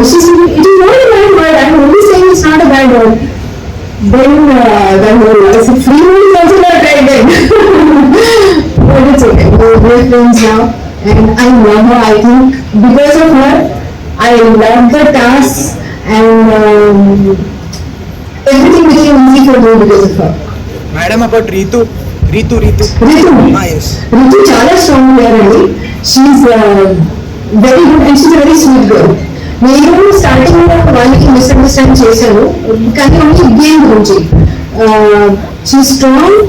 she said, it is not a bad word. I'm only saying it's not a bad word. Then I said, free word is also not right then. But it's okay. We're friends now. And I love her. I think because of her, I love the tasks and everything became easy for me because of her. Madam, about Ritu. Ritu Yes. Ritu చాలా strong player అండి. She's very good and she's very sweet girl. నేను starting లో వాళ్ళకి misunderstand చేశాను, కానీ only game గురించి. She strong,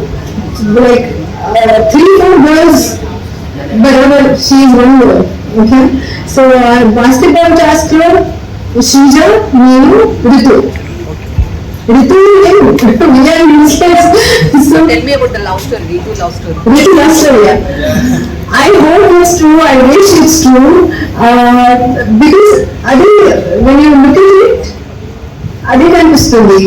like 3-4 girls బరాబర్ she is one girl. Okay, so basketball task లో శ్రీజ, నేను, Ritu. Ritu, we are ministers. So tell me about the love story, Ritu love story. Ritu love story, yeah. I hope it's true. I wish it's true. Because adi, when you look at it, adi kanipistundi.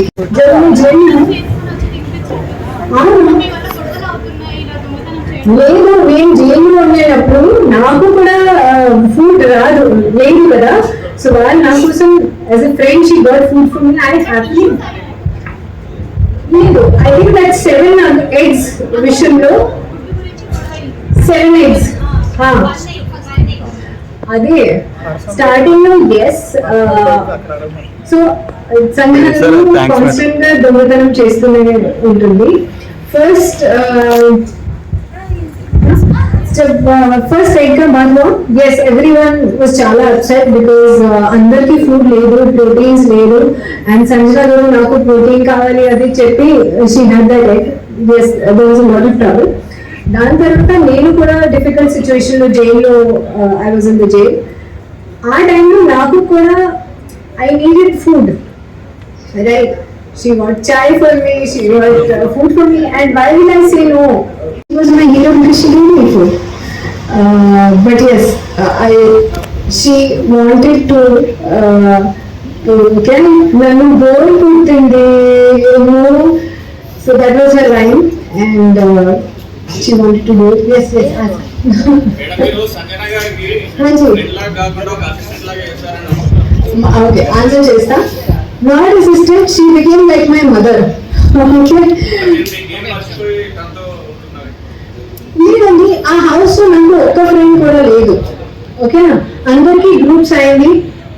లేదు, నేను జైల్లో ఉండేటప్పుడు నాకు కూడా food రాదు లేదు కదా. So వాళ్ళు నా కోసం as a friend she got food for me. I happy లేదు. ఐ థింక్ దట్ 7 eggs విషయంలో 7 eggs అదే స్టార్టింగ్ లో. ఎస్, సో సంజన కాన్స్టెంట్ గా దొంగతనం చేస్తూనే ఉంటుంది. ఫస్ట్ హైదరాబాద్ లో ఎస్ ఎవ్రీవన్ వాజ్ చాలా అప్సెట్ బికాస్ అందరికి ఫుడ్ లేదు, ప్రోటీన్స్ లేదు. అండ్ సంజన గారు నాకు ప్రోటీన్ కావాలి అది చెప్పి she had that egg. Yes, there was a lot of trouble. దాని తర్వాత నేను కూడా డిఫికల్ట్ సిచ్యువేషన్ లో జైల్లో, I was in the jail. ఆ టైంలో నాకు కూడా I needed food, right? She got chai for me, she got food for me, and why will I say no? She was my hero because she gave me food. But yes, she wanted to can nanu bore puttinde, so that was her line, and she wanted to do it. Yes. Madam, you Sanjana gariki friend la kaakunda oka assistant laga chesaranu. Okay, answer chesta. Not assistant, she became like my mother. Okay. లేదండి, ఆ house లో నాకు ఒక్క friend కూడా లేదు. ఓకేనా, అందరికి groups అయింది.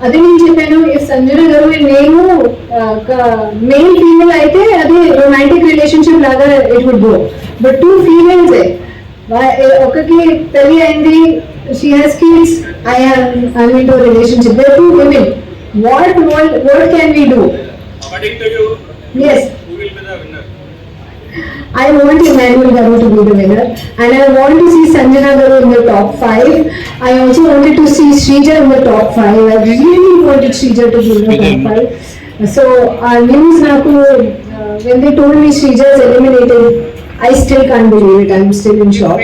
అదే నేను చెప్పాను, సంజన గారు నేను మెయిల్ ఫీమేల్ అయితే అది రొమాంటిక్ రిలేషన్షిప్ లాగా it would go. But 2 females, ఒకకి పెళ్లి అయింది, she has kids, I'm into relationship. They 2 women. What can we do? According to you, yes, who will be the winner? I want Emmanuel Garu to be the winner, and I want to see Sanjana Garu in the top 5. I also wanted to see Shrija in the top 5. I really wanted Shrija to be in the top 5. So news naku when they told me Shrija is eliminated, I still can't believe it. I'm still in shock.